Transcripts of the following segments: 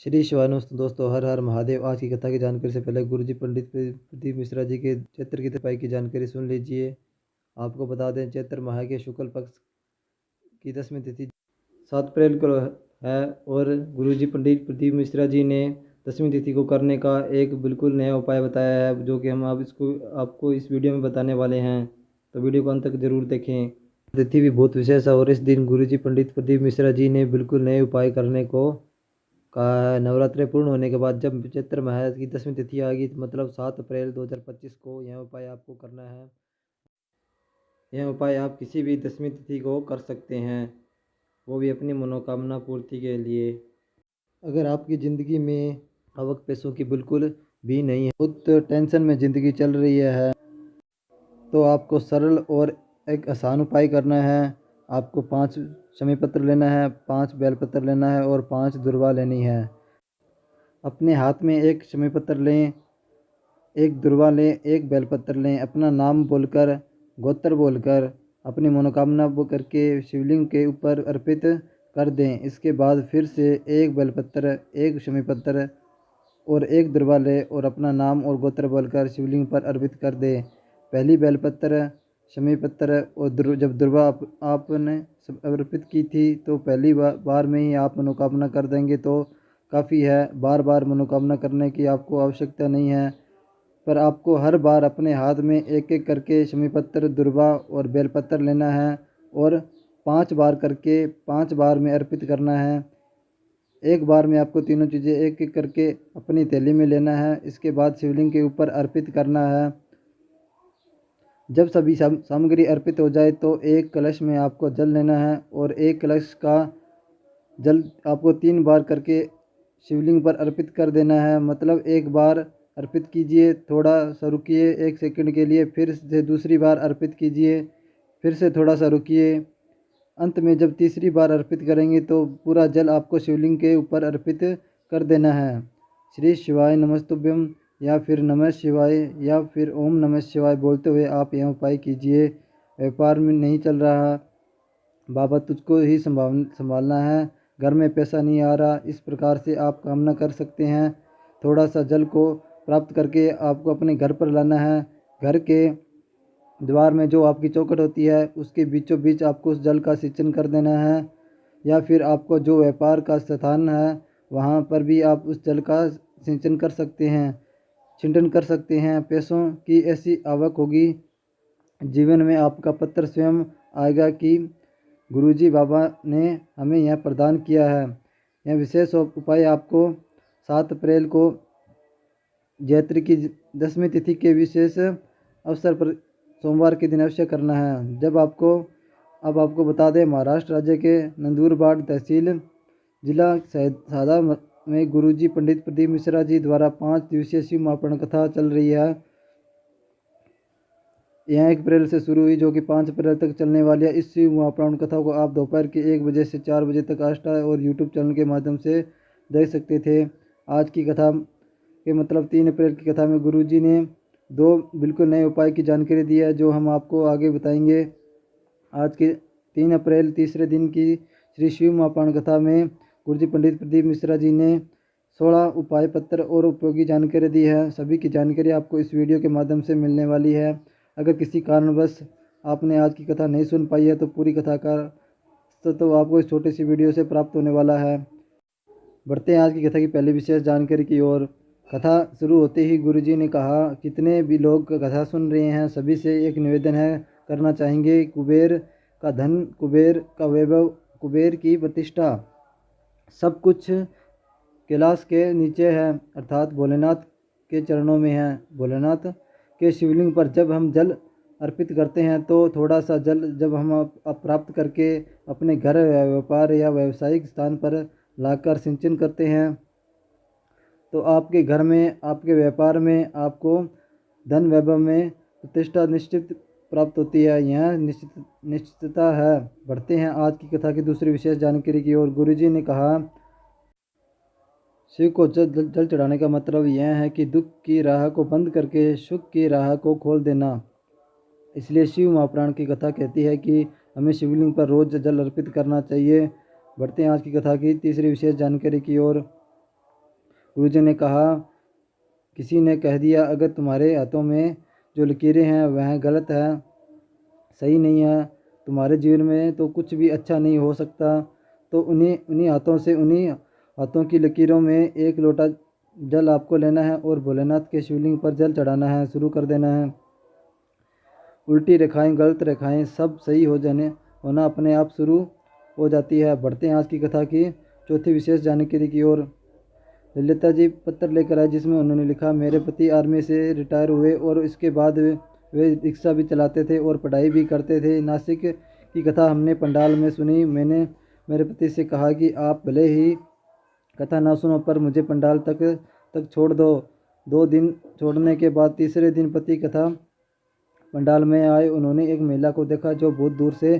श्री शिवानमस्तु दोस्तों, हर हर महादेव। आज की कथा की जानकारी से पहले गुरुजी पंडित प्रदीप मिश्रा जी के चैत्र की तपाई की जानकारी सुन लीजिए। आपको बता दें, चैत्र माह के शुक्ल पक्ष की 10वीं तिथि 7 अप्रैल को है और गुरुजी पंडित प्रदीप मिश्रा जी ने 10वीं तिथि को करने का एक बिल्कुल नया उपाय बताया है, जो कि हम आप इसको आपको इस वीडियो में बताने वाले हैं। तो वीडियो को अंत तक जरूर देखें। तिथि भी बहुत विशेष है और इस दिन गुरुजी पंडित प्रदीप मिश्रा जी ने बिल्कुल नए उपाय करने को कहा है। नवरात्रि पूर्ण होने के बाद जब चैत्र माह की 10वीं तिथि आएगी, मतलब 7 अप्रैल 2025 को यह उपाय आपको करना है। यह उपाय आप किसी भी 10वीं तिथि को कर सकते हैं, वो भी अपनी मनोकामना पूर्ति के लिए। अगर आपकी ज़िंदगी में आवक पैसों की बिल्कुल भी नहीं है, बहुत टेंशन में ज़िंदगी चल रही है, तो आपको सरल और एक आसान उपाय करना है। आपको 5 शमी पत्र लेना है, 5 बेलपत्र लेना है और 5 दुर्वा लेनी है। अपने हाथ में एक शमी पत्र लें, एक दुर्वा लें, एक बेलपत्र लें। अपना नाम बोलकर, गोत्र बोलकर, अपनी मनोकामना वो करके शिवलिंग के ऊपर अर्पित कर दें। इसके बाद फिर से एक बेलपत्र, एक शमी पत्र और एक दुर्वा लें और अपना नाम और गोत्र बोलकर शिवलिंग पर अर्पित कर दें। पहली बेलपत्र, शमी पत्र और जब दुर्वा आपने अर्पित की थी, तो पहली बार में ही आप मनोकामना कर देंगे तो काफ़ी है। बार बार मनोकामना करने की आपको आवश्यकता नहीं है, पर आपको हर बार अपने हाथ में एक एक करके शमी पत्र, दुर्वा और बेलपत्र लेना है और 5 बार करके 5 बार में अर्पित करना है। एक बार में आपको तीनों चीज़ें एक एक करके अपनी थैली में लेना है। इसके बाद शिवलिंग के ऊपर अर्पित करना है। जब सभी सामग्री अर्पित हो जाए तो एक कलश में आपको जल लेना है और एक कलश का जल आपको 3 बार करके शिवलिंग पर अर्पित कर देना है। मतलब एक बार अर्पित कीजिए, थोड़ा सा रुकिए 1 सेकंड के लिए, फिर से दूसरी बार अर्पित कीजिए, फिर से थोड़ा सा रुकिए। अंत में जब तीसरी बार अर्पित करेंगे तो पूरा जल आपको शिवलिंग के ऊपर अर्पित कर देना है। श्री शिवाय नमस्तुभ्यम या फिर नमः शिवाय या फिर ओम नमः शिवाय बोलते हुए आप यह उपाय कीजिए। व्यापार में नहीं चल रहा, बाबा तुझको ही संभालना है, घर में पैसा नहीं आ रहा, इस प्रकार से आप कामना कर सकते हैं। थोड़ा सा जल को प्राप्त करके आपको अपने घर पर लाना है। घर के द्वार में जो आपकी चौखट होती है, उसके बीचों बीच आपको उस जल का सिंचन कर देना है। या फिर आपको जो व्यापार का स्थान है, वहाँ पर भी आप उस जल का सिंचन कर सकते हैं, छिंटन कर सकते हैं। पैसों की ऐसी आवक होगी, जीवन में आपका पत्र स्वयं आएगा कि गुरुजी बाबा ने हमें यह प्रदान किया है। यह विशेष उपाय आपको 7 अप्रैल को चैत्र की 10वीं तिथि के विशेष अवसर पर सोमवार के दिन अवश्य करना है। अब आपको बता दें, महाराष्ट्र राज्य के नंदुरबार तहसील जिला सादा में गुरुजी पंडित प्रदीप मिश्रा जी द्वारा 5 दिवसीय शिव महापुराण कथा चल रही है। यह 1 अप्रैल से शुरू हुई, जो कि 5 अप्रैल तक चलने वाली है। इस शिव महापुराण कथा को आप दोपहर के 1 बजे से 4 बजे तक आस्था और यूट्यूब चैनल के माध्यम से देख सकते थे। आज की कथा के मतलब 3 अप्रैल की कथा में गुरुजी ने 2 बिल्कुल नए उपाय की जानकारी दी है, जो हम आपको आगे बताएंगे। आज के 3 अप्रैल तीसरे दिन की श्री शिव महापुराण कथा में गुरुजी पंडित प्रदीप मिश्रा जी ने 16 उपाय पत्र और उपयोगी जानकारी दी है। सभी की जानकारी आपको इस वीडियो के माध्यम से मिलने वाली है। अगर किसी कारणवश आपने आज की कथा नहीं सुन पाई है, तो पूरी कथा का तो आपको इस छोटी सी वीडियो से प्राप्त होने वाला है। बढ़ते हैं आज की कथा की पहली विशेष जानकारी की ओर। कथा शुरू होते ही गुरुजी ने कहा, कितने भी लोग कथा सुन रहे हैं, सभी से एक निवेदन है, करना चाहेंगे। कुबेर का धन, कुबेर का वैभव, कुबेर की प्रतिष्ठा, सब कुछ कैलाश के नीचे है, अर्थात भोलेनाथ के चरणों में है। भोलेनाथ के शिवलिंग पर जब हम जल अर्पित करते हैं, तो थोड़ा सा जल जब हम प्राप्त करके अपने घर, व्यापार या व्यावसायिक स्थान पर लाकर सिंचन करते हैं, तो आपके घर में, आपके व्यापार में आपको धन वैभव में प्रतिष्ठा निश्चित प्राप्त होती है। यह निश्चितता है। बढ़ते हैं आज की कथा की दूसरी विशेष जानकारी की ओर। गुरुजी ने कहा, शिव को जल चढ़ाने का मतलब यह है कि दुख की राह को बंद करके सुख की राह को खोल देना। इसलिए शिव महापुराण की कथा कहती है कि हमें शिवलिंग पर रोज जल अर्पित करना चाहिए। बढ़ते हैं आज की कथा की तीसरी विशेष जानकारी की ओर। गुरुजी ने कहा, किसी ने कह दिया अगर तुम्हारे हाथों में जो लकीरें हैं वह गलत है, सही नहीं है, तुम्हारे जीवन में तो कुछ भी अच्छा नहीं हो सकता। तो उन्हीं हाथों से, उन्हीं हाथों की लकीरों में एक लोटा जल आपको लेना है और भोलेनाथ के शिवलिंग पर जल चढ़ाना है, शुरू कर देना है। उल्टी रेखाएं, गलत रेखाएं सब सही होना अपने आप शुरू हो जाती है। बढ़ते हैं आज की कथा की चौथी विशेष जानकारी की ओर। ललिता जी पत्र लेकर आए जिसमें उन्होंने लिखा, मेरे पति आर्मी से रिटायर हुए और इसके बाद वे रिक्शा भी चलाते थे और पढ़ाई भी करते थे। नासिक की कथा हमने पंडाल में सुनी। मैंने मेरे पति से कहा कि आप भले ही कथा ना सुनो पर मुझे पंडाल तक छोड़ दो। 2 दिन छोड़ने के बाद तीसरे दिन पति कथा पंडाल में आए। उन्होंने एक महिला को देखा जो बहुत दूर से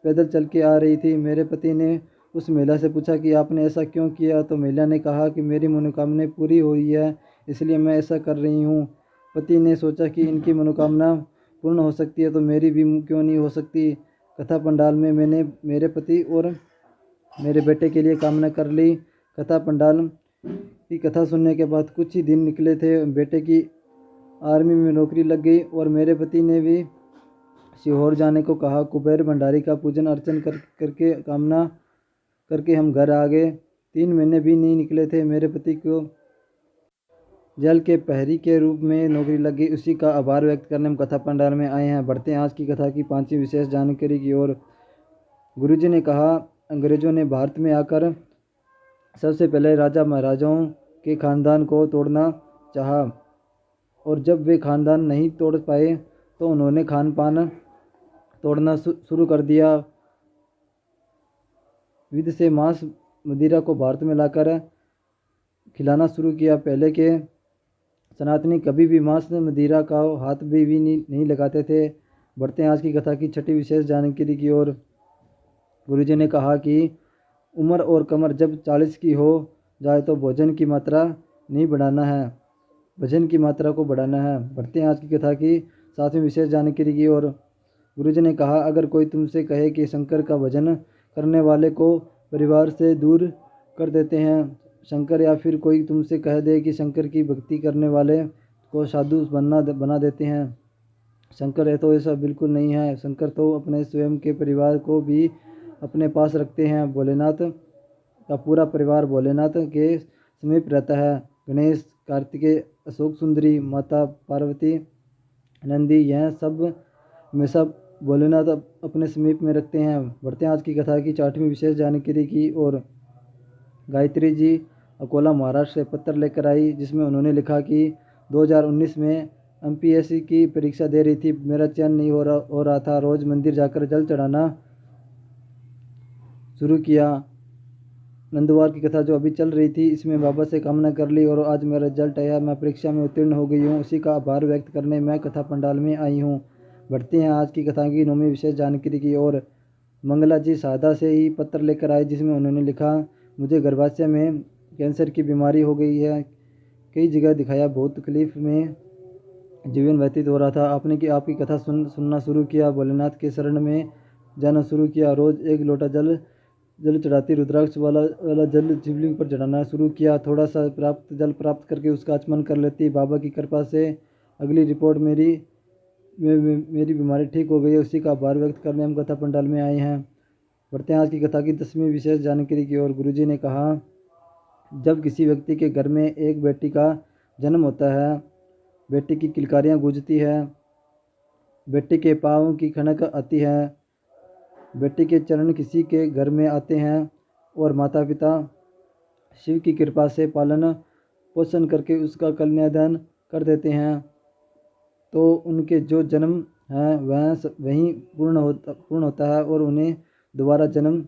पैदल चल के आ रही थी। मेरे पति ने उस महिला से पूछा कि आपने ऐसा क्यों किया? तो महिला ने कहा कि मेरी मनोकामना पूरी हुई है, इसलिए मैं ऐसा कर रही हूँ। पति ने सोचा कि इनकी मनोकामना पूर्ण हो सकती है तो मेरी भी क्यों नहीं हो सकती। कथा पंडाल में मैंने मेरे पति और मेरे बेटे के लिए कामना कर ली। कथा पंडाल की कथा सुनने के बाद कुछ ही दिन निकले थे, बेटे की आर्मी में नौकरी लग गई और मेरे पति ने भी सीहोर जाने को कहा। कुबेर भंडारी का पूजन अर्चन करके कामना करके हम घर आ गए। 3 महीने भी नहीं निकले थे, मेरे पति को जल के प्रहरी के रूप में नौकरी लग गई। उसी का आभार व्यक्त करने हम कथा पंडाल में आए हैं। बढ़ते हैं आज की कथा की 5वीं विशेष जानकारी की ओर। गुरुजी ने कहा, अंग्रेजों ने भारत में आकर सबसे पहले राजा महाराजाओं के खानदान को तोड़ना चाहा और जब वे खानदान नहीं तोड़ पाए तो उन्होंने खान पान तोड़ना शुरू कर दिया। विध से मांस मदिरा को भारत में लाकर खिलाना शुरू किया। पहले के सनातनी कभी भी मांस मदिरा का हाथ भी नहीं लगाते थे। बढ़ते हैं आज की कथा की 6ठी विशेष जानकारी की ओर। गुरुजी ने कहा कि उम्र और कमर जब 40 की हो जाए तो भोजन की मात्रा नहीं बढ़ाना है, वजन की मात्रा को बढ़ाना है। बढ़ते हैं आज की कथा की 7वीं विशेष जानकारी की ओर। गुरुजी ने कहा, अगर कोई तुमसे कहे कि शंकर का भजन करने वाले को परिवार से दूर कर देते हैं, शंकर, या फिर कोई तुमसे कह दे कि शंकर की भक्ति करने वाले को साधु बना देते हैं, शंकर है तो ऐसा बिल्कुल नहीं है। शंकर तो अपने स्वयं के परिवार को भी अपने पास रखते हैं। भोलेनाथ का पूरा परिवार भोलेनाथ के समीप रहता है। गणेश, कार्तिकेय, अशोक सुंदरी, माता पार्वती, नंदी, यह सब हमेशा भोलेनाथ अपने समीप में रखते हैं। बढ़ते हैं आज की कथा की 4वीं विशेष जानकारी की और। गायत्री जी अकोला महाराष्ट्र से पत्र लेकर आई जिसमें उन्होंने लिखा कि 2019 में MPSC की परीक्षा दे रही थी, मेरा चयन नहीं हो रहा था। रोज मंदिर जाकर जल चढ़ाना शुरू किया। नंदवार की कथा जो अभी चल रही थी इसमें बाबा से कामना कर ली और आज मेरा रिजल्ट आया, मैं परीक्षा में उत्तीर्ण हो गई हूँ। उसी का आभार व्यक्त करने मैं कथा पंडाल में आई हूँ। बढ़ते हैं आज की कथा की 9वीं विशेष जानकारी की ओर। मंगला जी सादा से ही पत्र लेकर आए जिसमें उन्होंने लिखा, मुझे गर्भाशय में कैंसर की बीमारी हो गई है, कई जगह दिखाया, बहुत तकलीफ में जीवन व्यतीत हो रहा था। आपकी कथा सुनना शुरू किया, भोलेनाथ के शरण में जाना शुरू किया। रोज एक लोटा जल चढ़ाती, रुद्राक्ष वाला जल शिवलिंग पर चढ़ाना शुरू किया। थोड़ा सा जल प्राप्त करके उसका आचमन कर लेती। बाबा की कृपा से अगली रिपोर्ट मेरी बीमारी ठीक हो गई है। उसी का आभार व्यक्त करने हम कथा पंडाल में आए हैं। बढ़ते हैं आज की कथा की 10वीं विशेष जानकारी की ओर। गुरुजी ने कहा, जब किसी व्यक्ति के घर में एक बेटी का जन्म होता है, बेटी की किलकारियाँ गूंजती है, बेटी के पाँव की खनक आती है, बेटी के चरण किसी के घर में आते हैं और माता पिता शिव की कृपा से पालन पोषण करके उसका कन्यादान कर देते हैं, तो उनके जो जन्म है वह वहीं पूर्ण होता है और उन्हें दोबारा जन्म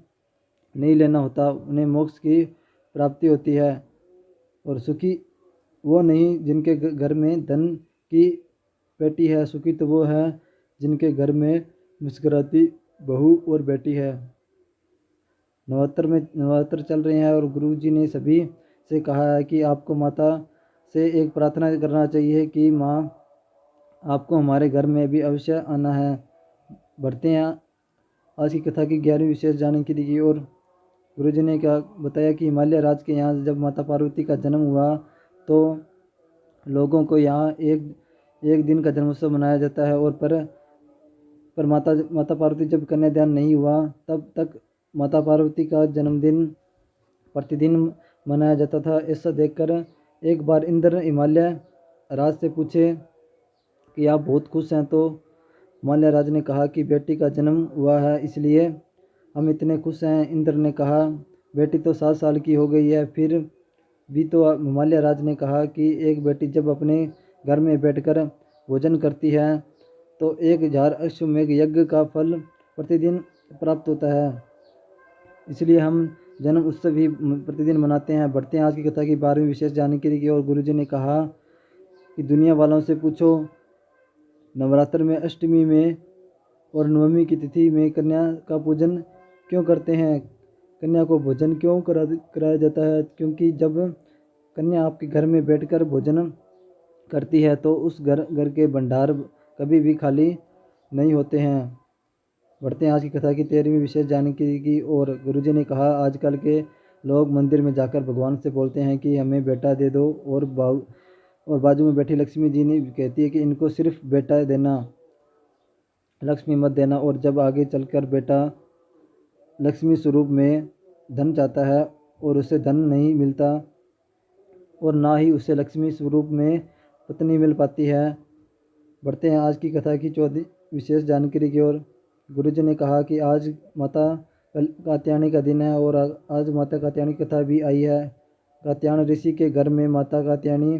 नहीं लेना होता। उन्हें मोक्ष की प्राप्ति होती है। और सुखी वो नहीं जिनके घर में धन की बेटी है, सुखी तो वो है जिनके घर में मुस्कुराती बहू और बेटी है। नवरात्र चल रहे हैं और गुरुजी ने सभी से कहा है कि आपको माता से एक प्रार्थना करना चाहिए कि माँ, आपको हमारे घर में भी अवश्य आना है। बढ़ते हैं आज की कथा की 11वीं विशेष जानकारी की ओर। गुरुजी ने क्या बताया कि हिमालय राज्य के यहाँ जब माता पार्वती का जन्म हुआ तो लोगों को यहाँ एक एक दिन का जन्मोत्सव मनाया जाता है। और पर माता पार्वती जब कन्यादान नहीं हुआ तब तक माता पार्वती का जन्मदिन प्रतिदिन मनाया जाता था। ऐसा देखकर एक बार इंद्र ने हिमालय राज से पूछे कि आप बहुत खुश हैं। तो हिमालय राज ने कहा कि बेटी का जन्म हुआ है इसलिए हम इतने खुश हैं। इंद्र ने कहा बेटी तो 7 साल की हो गई है फिर भी। तो हिमालय राज ने कहा कि एक बेटी जब अपने घर में बैठकर भोजन करती है तो 1000 अश्वमेघ यज्ञ का फल प्रतिदिन प्राप्त होता है। इसलिए हम जन्म उत्सव ही प्रतिदिन मनाते हैं। बढ़ते हैं आज की कथा की 12वीं विशेष जानकारी की ओर। गुरुजी ने कहा कि दुनिया वालों से पूछो नवरात्र में अष्टमी में और नवमी की तिथि में कन्या का पूजन क्यों करते हैं, कन्या को भोजन क्यों कराया जाता है। क्योंकि जब कन्या आपके घर में बैठकर भोजन करती है तो उस घर के भंडार कभी भी खाली नहीं होते हैं। बढ़ते हैं आज की कथा की 13वीं विशेष जानकारी की ओर। गुरुजी ने कहा आजकल के लोग मंदिर में जाकर भगवान से बोलते हैं कि हमें बेटा दे दो और बाजू में बैठी लक्ष्मी जी ने कहती है कि इनको सिर्फ बेटा देना, लक्ष्मी मत देना। और जब आगे चलकर बेटा लक्ष्मी स्वरूप में धन चाहता है और उसे धन नहीं मिलता और ना ही उसे लक्ष्मी स्वरूप में पत्नी मिल पाती है। बढ़ते हैं आज की कथा की 14वीं विशेष जानकारी की ओर। गुरुजी ने कहा कि आज माता कात्यायनी का दिन है और आज माता कात्यायनी की कथा भी आई है। कात्यायन ऋषि के घर में माता कात्यायनी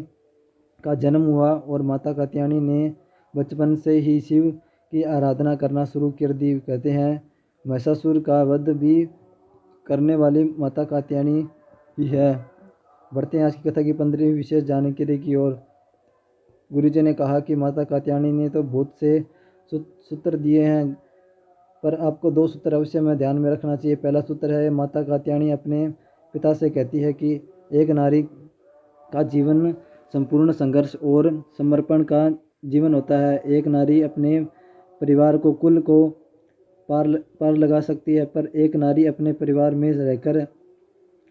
का जन्म हुआ और माता कात्यायनी ने बचपन से ही शिव की आराधना करना शुरू कर दी। कहते हैं महिषासुर का वध भी करने वाली माता कात्यायनी ही है। बढ़ते हैं आज की कथा की 15वीं विशेष जानकारी की ओर। गुरुजी ने कहा कि माता कात्यायनी ने तो बहुत से सूत्र दिए हैं पर आपको 2 सूत्र अवश्य में ध्यान में रखना चाहिए। पहला सूत्र है माता कात्यायनी अपने पिता से कहती है कि एक नारी का जीवन संपूर्ण संघर्ष और समर्पण का जीवन होता है। एक नारी अपने परिवार को कुल को पार लगा सकती है पर एक नारी अपने परिवार में रहकर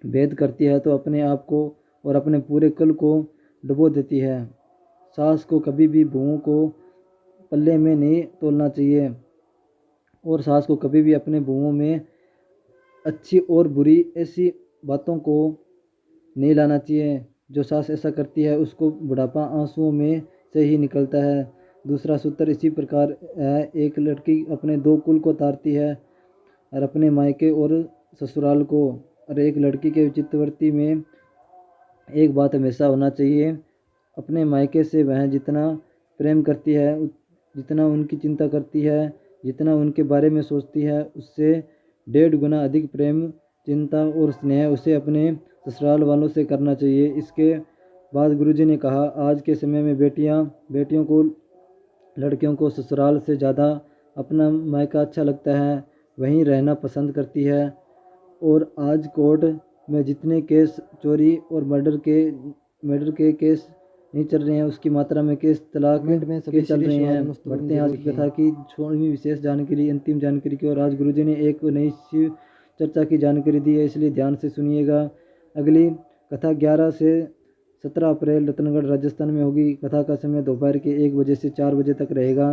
भेद करती है तो अपने आप को और अपने पूरे कुल को डुबो देती है। सास को कभी भी बहुओं को पल्ले में नहीं तोलना चाहिए और सास को कभी भी अपने बहुओं में अच्छी और बुरी ऐसी बातों को नहीं लाना चाहिए। जो सास ऐसा करती है उसको बुढ़ापा आंसुओं में से ही निकलता है। दूसरा सूत्र इसी प्रकार है। एक लड़की अपने 2 कुल को तारती है और अपने मायके और ससुराल को। और एक लड़की के चित्तवृत्ति में एक बात हमेशा होना चाहिए, अपने मायके से वह जितना प्रेम करती है, जितना उनकी चिंता करती है, जितना उनके बारे में सोचती है, उससे 1.5 गुना अधिक प्रेम, चिंता और स्नेह उसे अपने ससुराल वालों से करना चाहिए। इसके बाद गुरुजी ने कहा आज के समय में बेटियों को लड़कियों को ससुराल से ज़्यादा अपना मायका अच्छा लगता है, वहीं रहना पसंद करती है। और आज कोर्ट में जितने केस चोरी और मर्डर के केस नहीं चल रहे हैं उसकी मात्रा में केस तलाक के चल रहे हैं। बढ़ते हैं आज की कथा की 16वीं विशेष जानकारी अंतिम जानकारी की। और आज गुरुजी ने एक नई शिव चर्चा की जानकारी दी है इसलिए ध्यान से सुनिएगा। अगली कथा 11 से 17 अप्रैल रतनगढ़ राजस्थान में होगी। कथा का समय दोपहर के 1 बजे से 4 बजे तक रहेगा।